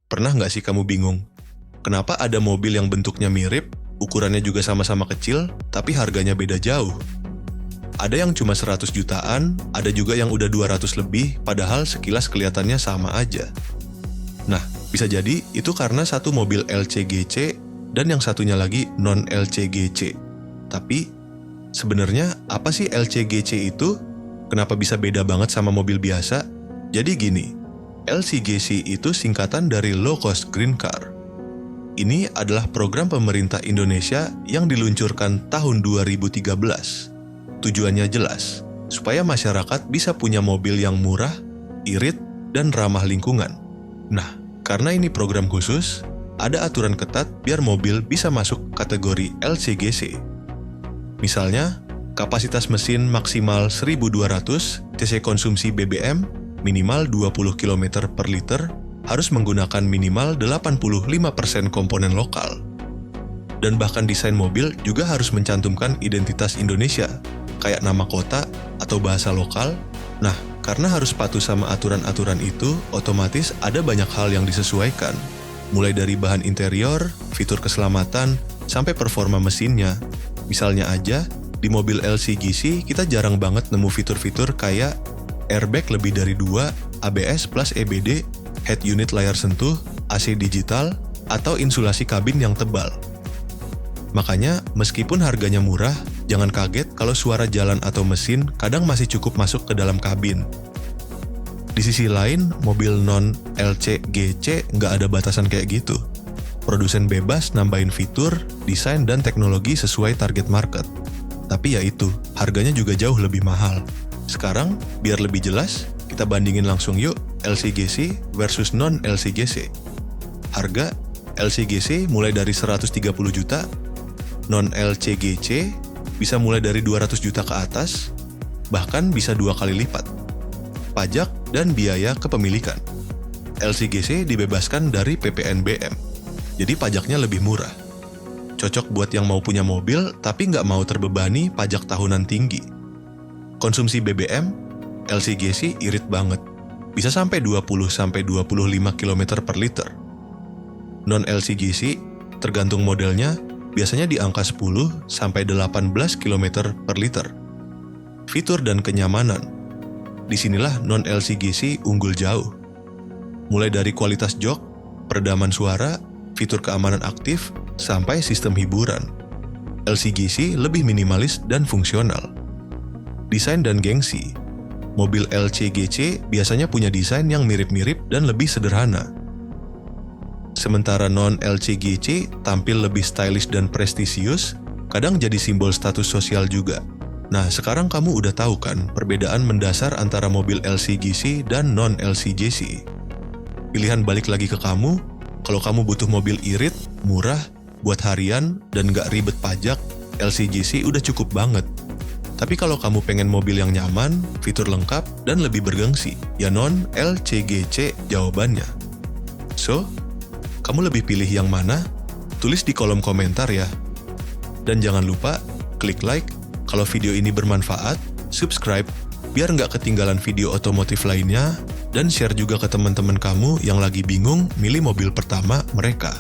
Pernah nggak sih kamu bingung? Kenapa ada mobil yang bentuknya mirip, ukurannya juga sama-sama kecil, tapi harganya beda jauh? Ada yang cuma 100 jutaan, ada juga yang udah 200 lebih, padahal sekilas kelihatannya sama aja. Nah, bisa jadi itu karena satu mobil LCGC dan yang satunya lagi non-LCGC. Tapi, sebenarnya apa sih LCGC itu? Kenapa bisa beda banget sama mobil biasa? Jadi gini, LCGC itu singkatan dari Low Cost Green Car. Ini adalah program pemerintah Indonesia yang diluncurkan tahun 2013. Tujuannya jelas, supaya masyarakat bisa punya mobil yang murah, irit, dan ramah lingkungan. Nah, karena ini program khusus, ada aturan ketat biar mobil bisa masuk kategori LCGC. Misalnya, kapasitas mesin maksimal 1200 cc konsumsi BBM, minimal 20 km per liter, harus menggunakan minimal 85% komponen lokal. Dan bahkan desain mobil juga harus mencantumkan identitas Indonesia, kayak nama kota atau bahasa lokal. Nah, karena harus patuh sama aturan-aturan itu, otomatis ada banyak hal yang disesuaikan. Mulai dari bahan interior, fitur keselamatan, sampai performa mesinnya. Misalnya aja, di mobil LCGC kita jarang banget nemu fitur-fitur kayak airbag lebih dari 2, ABS plus EBD, head unit layar sentuh, AC digital, atau insulasi kabin yang tebal. Makanya, meskipun harganya murah, jangan kaget kalau suara jalan atau mesin kadang masih cukup masuk ke dalam kabin. Di sisi lain, mobil non-LCGC nggak ada batasan kayak gitu. Produsen bebas nambahin fitur, desain, dan teknologi sesuai target market. Tapi ya itu, harganya juga jauh lebih mahal. Sekarang, biar lebih jelas, kita bandingin langsung yuk LCGC versus non-LCGC. Harga LCGC mulai dari 130 juta, non-LCGC bisa mulai dari 200 juta ke atas, bahkan bisa 2 kali lipat. Pajak dan biaya kepemilikan. LCGC dibebaskan dari PPNBM, jadi pajaknya lebih murah. Cocok buat yang mau punya mobil tapi nggak mau terbebani pajak tahunan tinggi. Konsumsi BBM, LCGC irit banget, bisa sampai 20-25 km per liter. Non-LCGC, tergantung modelnya, biasanya di angka 10-18 km per liter. Fitur dan kenyamanan. Disinilah non-LCGC unggul jauh. Mulai dari kualitas jok, peredaman suara, fitur keamanan aktif, sampai sistem hiburan. LCGC lebih minimalis dan fungsional. Desain dan gengsi. Mobil LCGC biasanya punya desain yang mirip-mirip dan lebih sederhana. Sementara non-LCGC tampil lebih stylish dan prestisius, kadang jadi simbol status sosial juga. Nah, sekarang kamu udah tahu kan perbedaan mendasar antara mobil LCGC dan non-LCGC. Pilihan balik lagi ke kamu, kalau kamu butuh mobil irit, murah, buat harian, dan nggak ribet pajak, LCGC udah cukup banget. Tapi kalau kamu pengen mobil yang nyaman, fitur lengkap, dan lebih bergengsi, ya non-LCGC jawabannya. So, kamu lebih pilih yang mana? Tulis di kolom komentar ya. Dan jangan lupa, klik like kalau video ini bermanfaat, subscribe biar nggak ketinggalan video otomotif lainnya, dan share juga ke teman-teman kamu yang lagi bingung milih mobil pertama mereka.